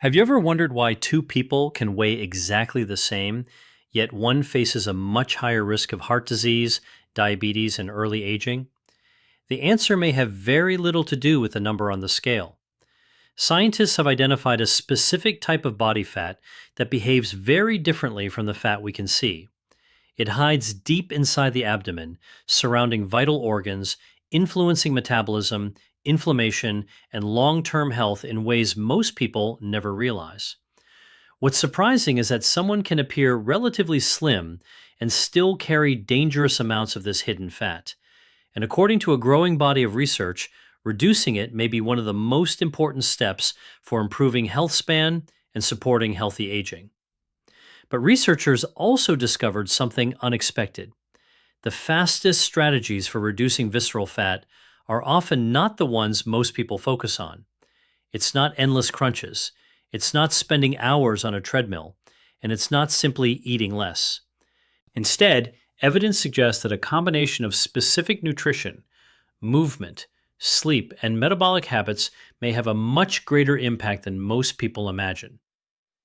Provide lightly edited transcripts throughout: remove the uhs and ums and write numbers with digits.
Have you ever wondered why two people can weigh exactly the same, yet one faces a much higher risk of heart disease, diabetes, and early aging? The answer may have very little to do with the number on the scale. Scientists have identified a specific type of body fat that behaves very differently from the fat we can see. It hides deep inside the abdomen, surrounding vital organs, influencing metabolism, inflammation, and long term health in ways most people never realize. What's surprising is that someone can appear relatively slim and still carry dangerous amounts of this hidden fat. And according to a growing body of research, reducing it may be one of the most important steps for improving health span and supporting healthy aging. But researchers also discovered something unexpected. The fastest strategies for reducing visceral fat are often not the ones most people focus on. It's not endless crunches, it's not spending hours on a treadmill, and it's not simply eating less. Instead, evidence suggests that a combination of specific nutrition, movement, sleep, and metabolic habits may have a much greater impact than most people imagine.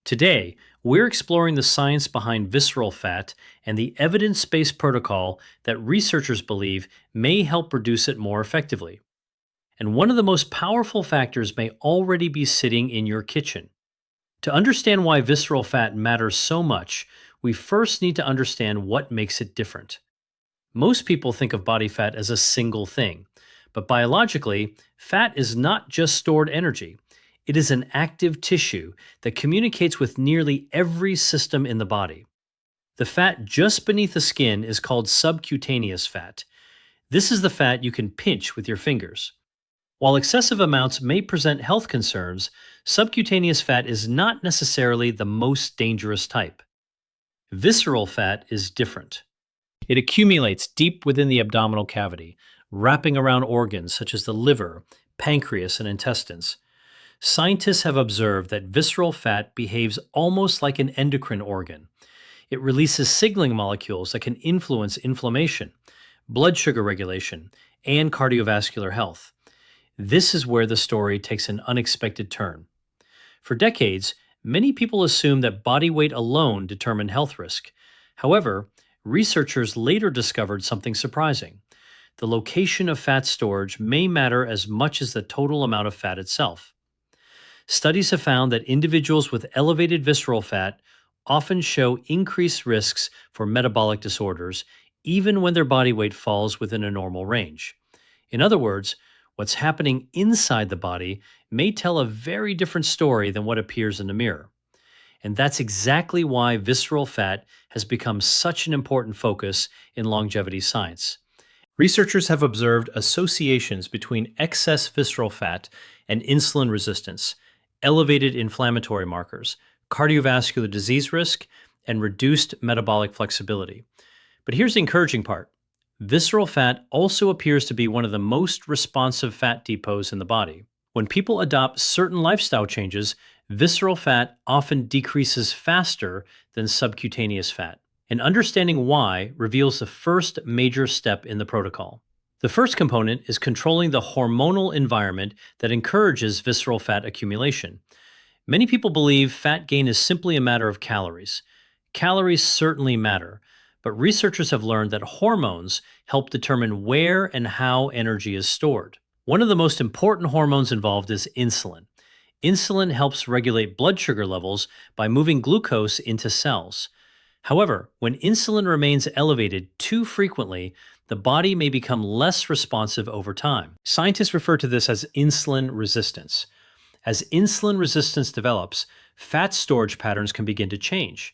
Today, we're exploring the science behind visceral fat and the evidence-based protocol that researchers believe may help reduce it more effectively. And one of the most powerful factors may already be sitting in your kitchen. To understand why visceral fat matters so much, we first need to understand what makes it different. Most people think of body fat as a single thing, but biologically, fat is not just stored energy. It is an active tissue that communicates with nearly every system in the body. The fat just beneath the skin is called subcutaneous fat. This is the fat you can pinch with your fingers. While excessive amounts may present health concerns, subcutaneous fat is not necessarily the most dangerous type. Visceral fat is different. It accumulates deep within the abdominal cavity, wrapping around organs such as the liver, pancreas, and intestines. Scientists have observed that visceral fat behaves almost like an endocrine organ. It releases signaling molecules that can influence inflammation, blood sugar regulation, and cardiovascular health. This is where the story takes an unexpected turn. For decades, many people assumed that body weight alone determined health risk. However, researchers later discovered something surprising. The location of fat storage may matter as much as the total amount of fat itself. Studies have found that individuals with elevated visceral fat often show increased risks for metabolic disorders, even when their body weight falls within a normal range. In other words, what's happening inside the body may tell a very different story than what appears in the mirror. And that's exactly why visceral fat has become such an important focus in longevity science. Researchers have observed associations between excess visceral fat and insulin resistance, elevated inflammatory markers, cardiovascular disease risk, and reduced metabolic flexibility. But here's the encouraging part. Visceral fat also appears to be one of the most responsive fat depots in the body. When people adopt certain lifestyle changes, visceral fat often decreases faster than subcutaneous fat. And understanding why reveals the first major step in the protocol. The first component is controlling the hormonal environment that encourages visceral fat accumulation. Many people believe fat gain is simply a matter of calories. Calories certainly matter, but researchers have learned that hormones help determine where and how energy is stored. One of the most important hormones involved is insulin. Insulin helps regulate blood sugar levels by moving glucose into cells. However, when insulin remains elevated too frequently, the body may become less responsive over time. Scientists refer to this as insulin resistance. As insulin resistance develops, fat storage patterns can begin to change.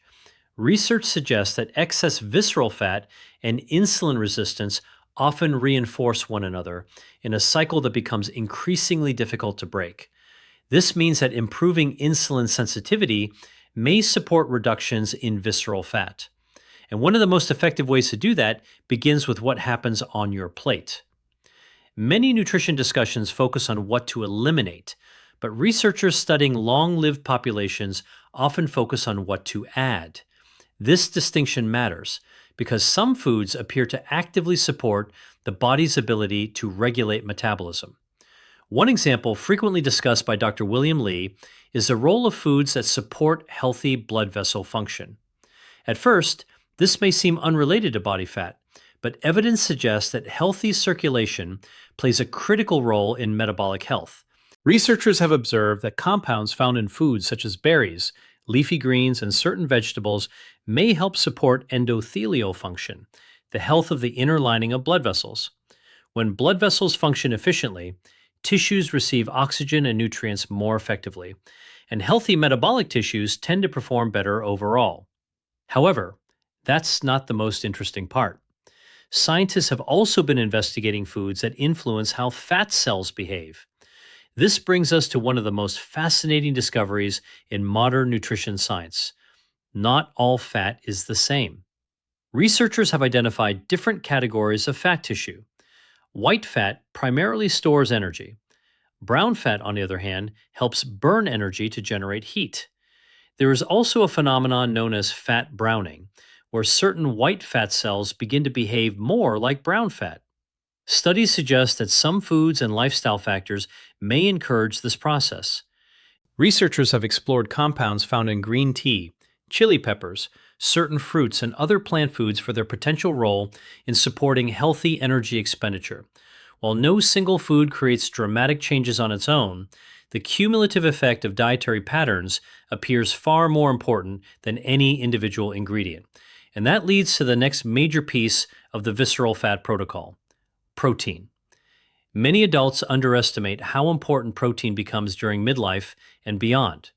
Research suggests that excess visceral fat and insulin resistance often reinforce one another in a cycle that becomes increasingly difficult to break. This means that improving insulin sensitivity may support reductions in visceral fat. And one of the most effective ways to do that begins with what happens on your plate. Many nutrition discussions focus on what to eliminate, but researchers studying long-lived populations often focus on what to add. This distinction matters because some foods appear to actively support the body's ability to regulate metabolism. One example frequently discussed by Dr. William Lee is the role of foods that support healthy blood vessel function. At first, this may seem unrelated to body fat, but evidence suggests that healthy circulation plays a critical role in metabolic health. Researchers have observed that compounds found in foods such as berries, leafy greens, and certain vegetables may help support endothelial function, the health of the inner lining of blood vessels. When blood vessels function efficiently, tissues receive oxygen and nutrients more effectively, and healthy metabolic tissues tend to perform better overall. However, that's not the most interesting part. Scientists have also been investigating foods that influence how fat cells behave. This brings us to one of the most fascinating discoveries in modern nutrition science. Not all fat is the same. Researchers have identified different categories of fat tissue. White fat primarily stores energy. Brown fat, on the other hand, helps burn energy to generate heat. There is also a phenomenon known as fat browning, where certain white fat cells begin to behave more like brown fat. Studies suggest that some foods and lifestyle factors may encourage this process. Researchers have explored compounds found in green tea, chili peppers, certain fruits, and other plant foods for their potential role in supporting healthy energy expenditure. While no single food creates dramatic changes on its own, the cumulative effect of dietary patterns appears far more important than any individual ingredient. And that leads to the next major piece of the visceral fat protocol: protein. Many adults underestimate how important protein becomes during midlife and beyond.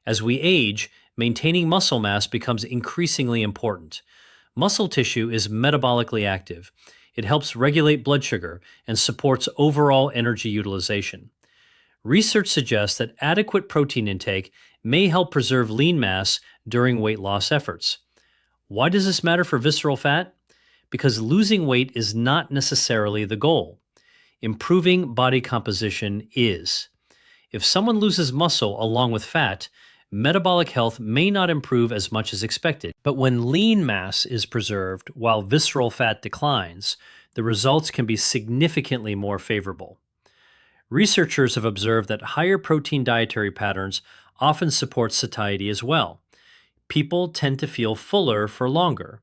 As we age, maintaining muscle mass becomes increasingly important. Muscle tissue is metabolically active. It helps regulate blood sugar and supports overall energy utilization. Research suggests that adequate protein intake may help preserve lean mass during weight loss efforts. Why does this matter for visceral fat? Because losing weight is not necessarily the goal. Improving body composition is. If someone loses muscle along with fat, metabolic health may not improve as much as expected. But when lean mass is preserved while visceral fat declines, the results can be significantly more favorable. Researchers have observed that higher protein dietary patterns often support satiety as well. People tend to feel fuller for longer.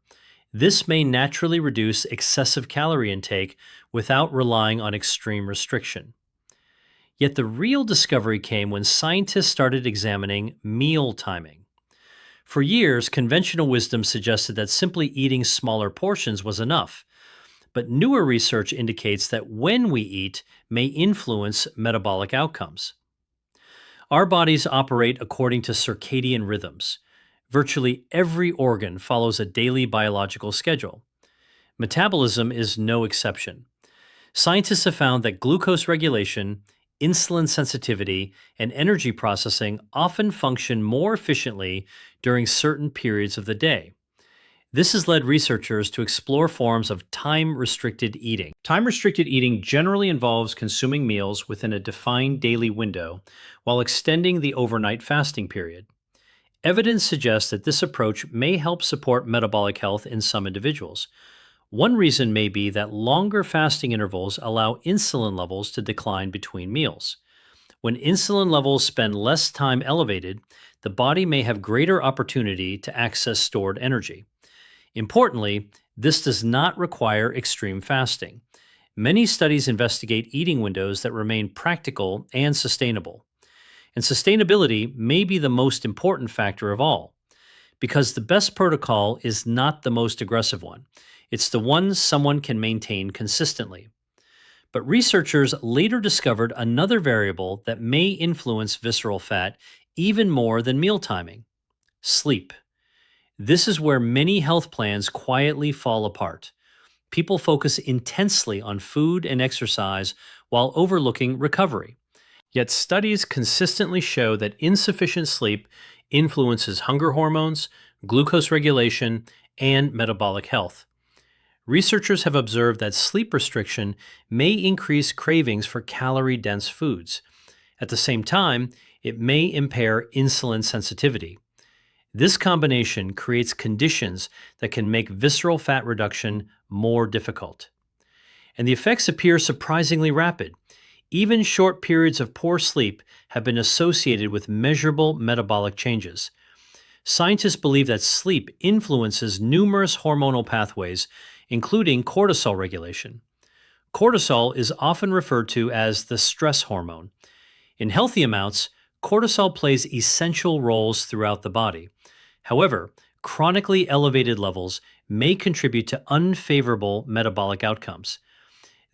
This may naturally reduce excessive calorie intake without relying on extreme restriction. Yet the real discovery came when scientists started examining meal timing. For years, conventional wisdom suggested that simply eating smaller portions was enough. But newer research indicates that when we eat may influence metabolic outcomes. Our bodies operate according to circadian rhythms. Virtually every organ follows a daily biological schedule. Metabolism is no exception. Scientists have found that glucose regulation, insulin sensitivity, and energy processing often function more efficiently during certain periods of the day. This has led researchers to explore forms of time-restricted eating. Time-restricted eating generally involves consuming meals within a defined daily window while extending the overnight fasting period. Evidence suggests that this approach may help support metabolic health in some individuals. One reason may be that longer fasting intervals allow insulin levels to decline between meals. When insulin levels spend less time elevated, the body may have greater opportunity to access stored energy. Importantly, this does not require extreme fasting. Many studies investigate eating windows that remain practical and sustainable. And sustainability may be the most important factor of all, because the best protocol is not the most aggressive one. It's the one someone can maintain consistently. But researchers later discovered another variable that may influence visceral fat even more than meal timing: sleep. This is where many health plans quietly fall apart. People focus intensely on food and exercise while overlooking recovery. Yet studies consistently show that insufficient sleep influences hunger hormones, glucose regulation, and metabolic health. Researchers have observed that sleep restriction may increase cravings for calorie-dense foods. At the same time, it may impair insulin sensitivity. This combination creates conditions that can make visceral fat reduction more difficult. And the effects appear surprisingly rapid. Even short periods of poor sleep have been associated with measurable metabolic changes. Scientists believe that sleep influences numerous hormonal pathways, including cortisol regulation. Cortisol is often referred to as the stress hormone. In healthy amounts, cortisol plays essential roles throughout the body. However, chronically elevated levels may contribute to unfavorable metabolic outcomes.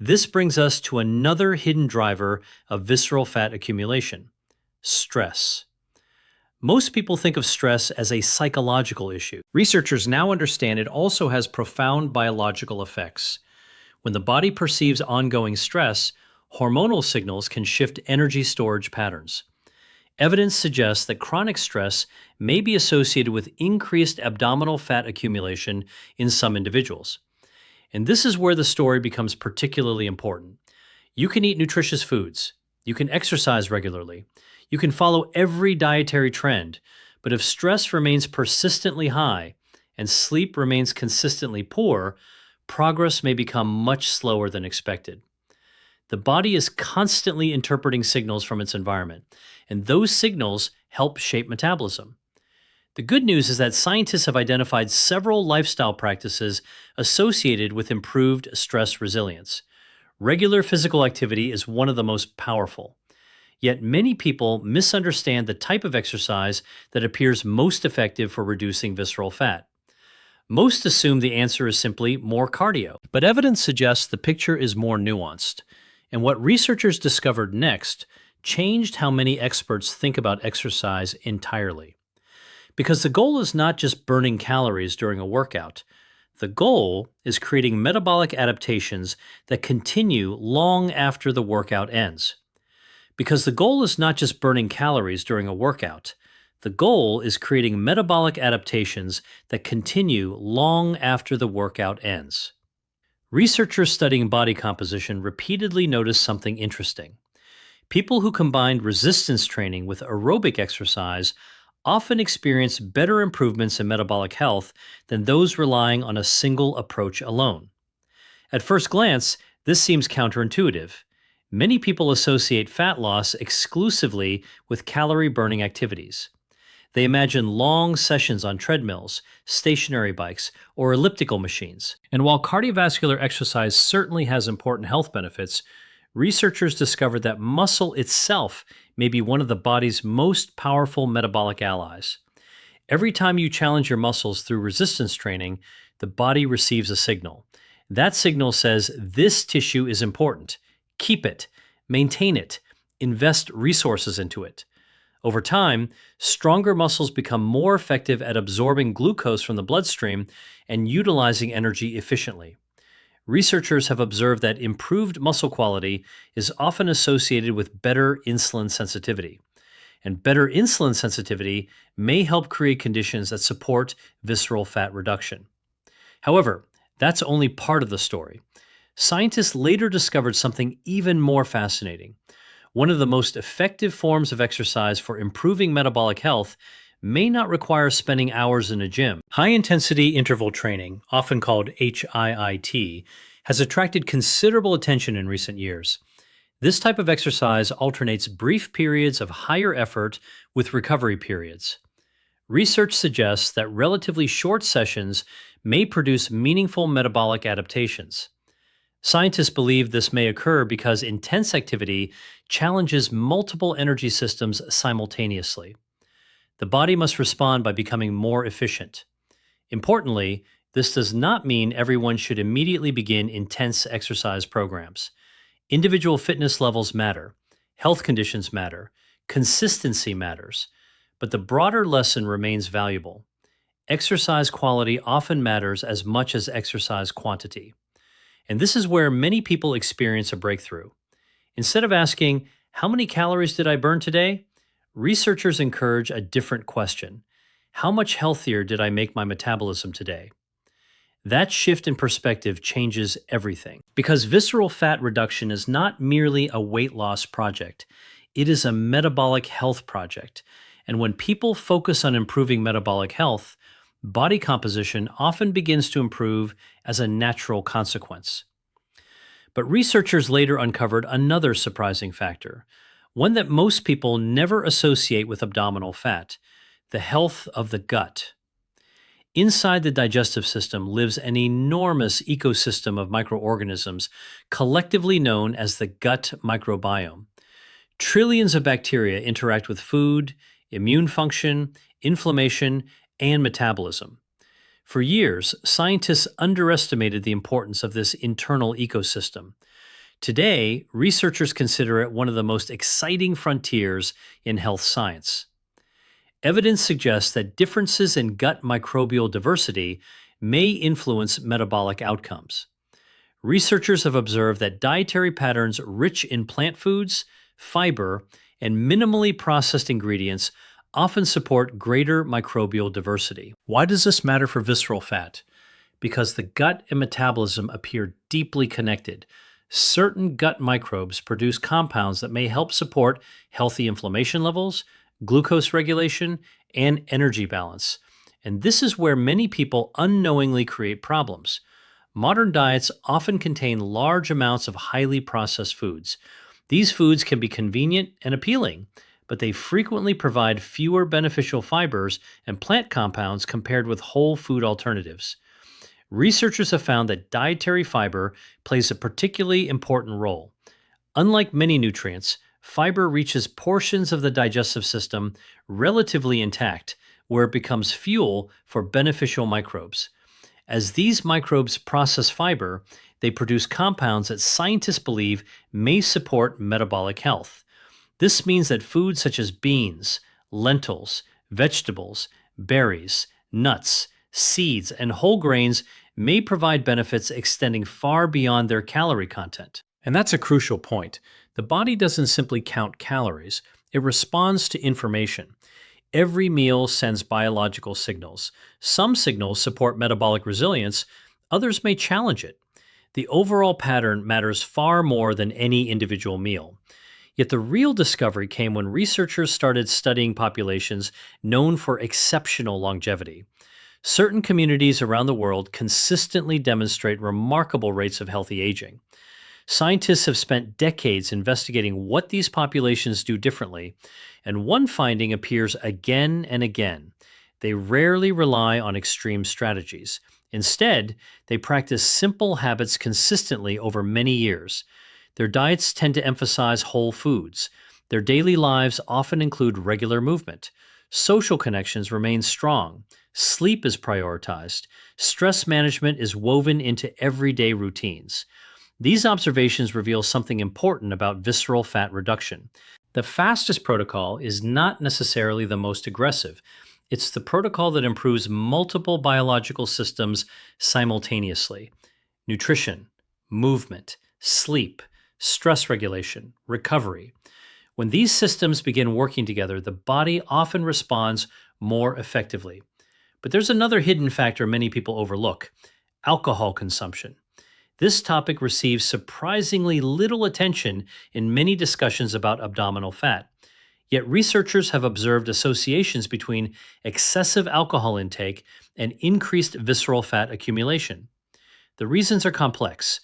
This brings us to another hidden driver of visceral fat accumulation: stress. Most people think of stress as a psychological issue. Researchers now understand it also has profound biological effects. When the body perceives ongoing stress, hormonal signals can shift energy storage patterns. Evidence suggests that chronic stress may be associated with increased abdominal fat accumulation in some individuals. And this is where the story becomes particularly important. You can eat nutritious foods. You can exercise regularly. You can follow every dietary trend. But if stress remains persistently high and sleep remains consistently poor, progress may become much slower than expected. The body is constantly interpreting signals from its environment, and those signals help shape metabolism. The good news is that scientists have identified several lifestyle practices associated with improved stress resilience. Regular physical activity is one of the most powerful. Yet many people misunderstand the type of exercise that appears most effective for reducing visceral fat. Most assume the answer is simply more cardio, but evidence suggests the picture is more nuanced. And what researchers discovered next changed how many experts think about exercise entirely. Because the goal is not just burning calories during a workout. The goal is creating metabolic adaptations that continue long after the workout ends. Because the goal is not just burning calories during a workout. The goal is creating metabolic adaptations that continue long after the workout ends. Researchers studying body composition repeatedly noticed something interesting. People who combined resistance training with aerobic exercise often experience better improvements in metabolic health than those relying on a single approach alone. At first glance, this seems counterintuitive. Many people associate fat loss exclusively with calorie-burning activities. They imagine long sessions on treadmills, stationary bikes, or elliptical machines. And while cardiovascular exercise certainly has important health benefits, researchers discovered that muscle itself may be one of the body's most powerful metabolic allies. Every time you challenge your muscles through resistance training, the body receives a signal. That signal says this tissue is important. Keep it, maintain it, invest resources into it. Over time, stronger muscles become more effective at absorbing glucose from the bloodstream and utilizing energy efficiently. Researchers have observed that improved muscle quality is often associated with better insulin sensitivity. And better insulin sensitivity may help create conditions that support visceral fat reduction. However, that's only part of the story. Scientists later discovered something even more fascinating. One of the most effective forms of exercise for improving metabolic health may not require spending hours in a gym. High-intensity interval training, often called HIIT, has attracted considerable attention in recent years. This type of exercise alternates brief periods of higher effort with recovery periods. Research suggests that relatively short sessions may produce meaningful metabolic adaptations. Scientists believe this may occur because intense activity challenges multiple energy systems simultaneously. The body must respond by becoming more efficient. Importantly, this does not mean everyone should immediately begin intense exercise programs. Individual fitness levels matter, health conditions matter, consistency matters, but the broader lesson remains valuable. Exercise quality often matters as much as exercise quantity. And this is where many people experience a breakthrough. Instead of asking, "How many calories did I burn today?" researchers encourage a different question. How much healthier did I make my metabolism today? That shift in perspective changes everything. Because visceral fat reduction is not merely a weight loss project, it is a metabolic health project. And when people focus on improving metabolic health, body composition often begins to improve as a natural consequence. But researchers later uncovered another surprising factor, one that most people never associate with abdominal fat: the health of the gut. Inside the digestive system lives an enormous ecosystem of microorganisms, collectively known as the gut microbiome. Trillions of bacteria interact with food, immune function, inflammation, and metabolism. For years, scientists underestimated the importance of this internal ecosystem. Today, researchers consider it one of the most exciting frontiers in health science. Evidence suggests that differences in gut microbial diversity may influence metabolic outcomes. Researchers have observed that dietary patterns rich in plant foods, fiber, and minimally processed ingredients often support greater microbial diversity. Why does this matter for visceral fat? Because the gut and metabolism appear deeply connected. Certain gut microbes produce compounds that may help support healthy inflammation levels, glucose regulation, and energy balance. And this is where many people unknowingly create problems. Modern diets often contain large amounts of highly processed foods. These foods can be convenient and appealing, but they frequently provide fewer beneficial fibers and plant compounds compared with whole food alternatives. Researchers have found that dietary fiber plays a particularly important role. Unlike many nutrients, fiber reaches portions of the digestive system relatively intact, where it becomes fuel for beneficial microbes. As these microbes process fiber, they produce compounds that scientists believe may support metabolic health. This means that foods such as beans, lentils, vegetables, berries, nuts, seeds, and whole grains may provide benefits extending far beyond their calorie content. And that's a crucial point. The body doesn't simply count calories, it responds to information. Every meal sends biological signals. Some signals support metabolic resilience, others may challenge it. The overall pattern matters far more than any individual meal. Yet the real discovery came when researchers started studying populations known for exceptional longevity. Certain communities around the world consistently demonstrate remarkable rates of healthy aging. Scientists have spent decades investigating what these populations do differently, and one finding appears again and again. They rarely rely on extreme strategies. Instead, they practice simple habits consistently over many years. Their diets tend to emphasize whole foods. Their daily lives often include regular movement. Social connections remain strong. Sleep is prioritized. Stress management is woven into everyday routines. These observations reveal something important about visceral fat reduction. The fastest protocol is not necessarily the most aggressive. It's the protocol that improves multiple biological systems simultaneously: nutrition, movement, sleep, stress regulation, recovery. When these systems begin working together, the body often responds more effectively. But there's another hidden factor many people overlook: alcohol consumption. This topic receives surprisingly little attention in many discussions about abdominal fat. Yet researchers have observed associations between excessive alcohol intake and increased visceral fat accumulation. The reasons are complex.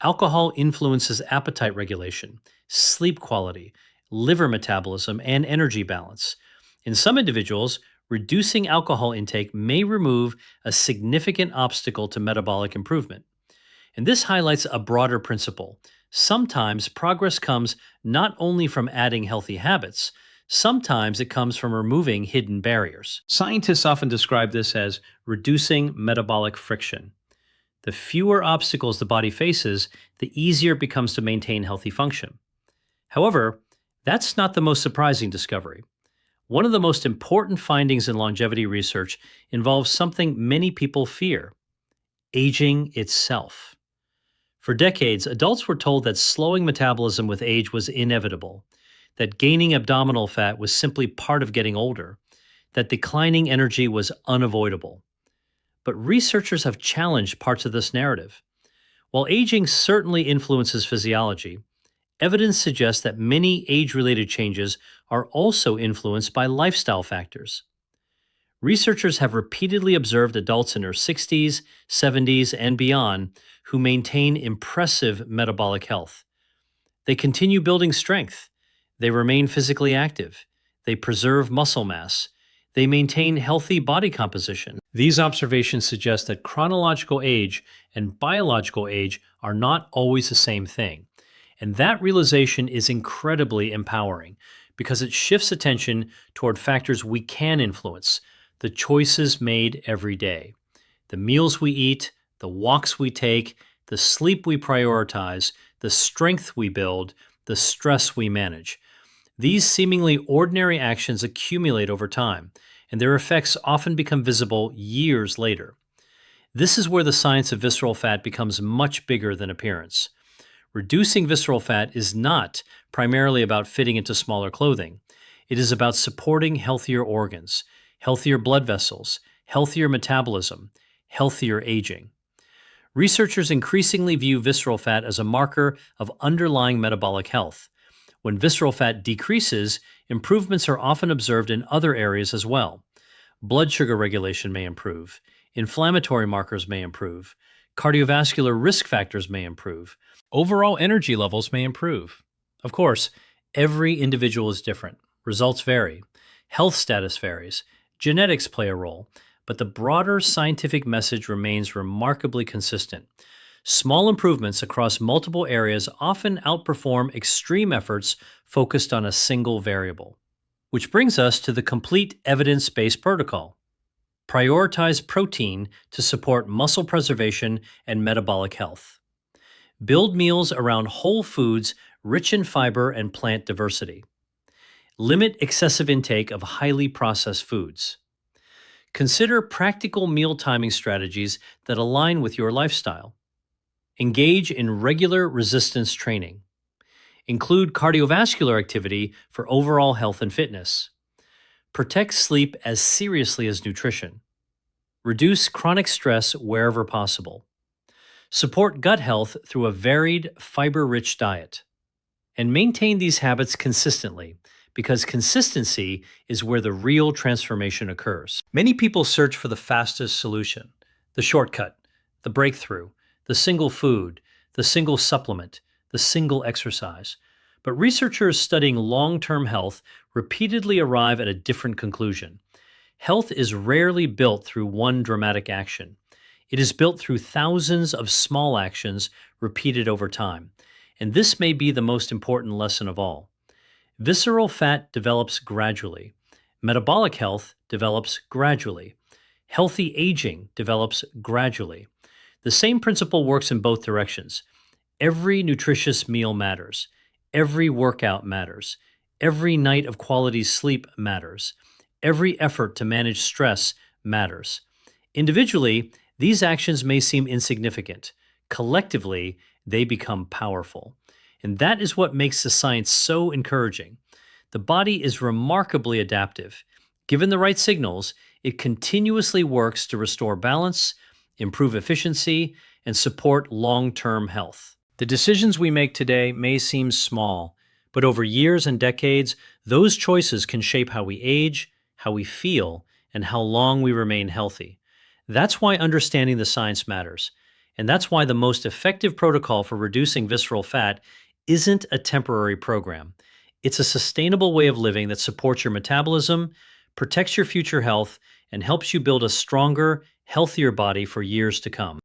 Alcohol influences appetite regulation, sleep quality, liver metabolism, and energy balance. In some individuals, reducing alcohol intake may remove a significant obstacle to metabolic improvement. And this highlights a broader principle. Sometimes progress comes not only from adding healthy habits, sometimes it comes from removing hidden barriers. Scientists often describe this as reducing metabolic friction. The fewer obstacles the body faces, the easier it becomes to maintain healthy function. However, that's not the most surprising discovery. One of the most important findings in longevity research involves something many people fear: aging itself. For decades, adults were told that slowing metabolism with age was inevitable, that gaining abdominal fat was simply part of getting older, that declining energy was unavoidable. But researchers have challenged parts of this narrative. While aging certainly influences physiology, evidence suggests that many age-related changes are also influenced by lifestyle factors. Researchers have repeatedly observed adults in their 60s, 70s, and beyond who maintain impressive metabolic health. They continue building strength. They remain physically active. They preserve muscle mass. They maintain healthy body composition. These observations suggest that chronological age and biological age are not always the same thing. And that realization is incredibly empowering because it shifts attention toward factors we can influence, the choices made every day. The meals we eat, the walks we take, the sleep we prioritize, the strength we build, the stress we manage. These seemingly ordinary actions accumulate over time, and their effects often become visible years later. This is where the science of visceral fat becomes much bigger than appearance. Reducing visceral fat is not primarily about fitting into smaller clothing. It is about supporting healthier organs, healthier blood vessels, healthier metabolism, healthier aging. Researchers increasingly view visceral fat as a marker of underlying metabolic health. When visceral fat decreases, improvements are often observed in other areas as well. Blood sugar regulation may improve, inflammatory markers may improve, cardiovascular risk factors may improve, overall energy levels may improve. Of course, every individual is different. Results vary. Health status varies. Genetics play a role. But the broader scientific message remains remarkably consistent. Small improvements across multiple areas often outperform extreme efforts focused on a single variable. Which brings us to the complete evidence-based protocol. Prioritize protein to support muscle preservation and metabolic health. Build meals around whole foods rich in fiber and plant diversity. Limit excessive intake of highly processed foods. Consider practical meal timing strategies that align with your lifestyle. Engage in regular resistance training. Include cardiovascular activity for overall health and fitness. Protect sleep as seriously as nutrition. Reduce chronic stress wherever possible. Support gut health through a varied, fiber-rich diet. And maintain these habits consistently, because consistency is where the real transformation occurs. Many people search for the fastest solution, the shortcut, the breakthrough, the single food, the single supplement, the single exercise. But researchers studying long-term health repeatedly arrive at a different conclusion. Health is rarely built through one dramatic action. It is built through thousands of small actions repeated over time. And this may be the most important lesson of all. Visceral fat develops gradually. Metabolic health develops gradually. Healthy aging develops gradually. The same principle works in both directions. Every nutritious meal matters. Every workout matters. Every night of quality sleep matters. Every effort to manage stress matters. Individually, these actions may seem insignificant. Collectively, they become powerful. And that is what makes the science so encouraging. The body is remarkably adaptive. Given the right signals, it continuously works to restore balance, improve efficiency, and support long-term health. The decisions we make today may seem small, but over years and decades, those choices can shape how we age, how we feel, and how long we remain healthy. That's why understanding the science matters. And that's why the most effective protocol for reducing visceral fat isn't a temporary program. It's a sustainable way of living that supports your metabolism, protects your future health, and helps you build a stronger, healthier body for years to come.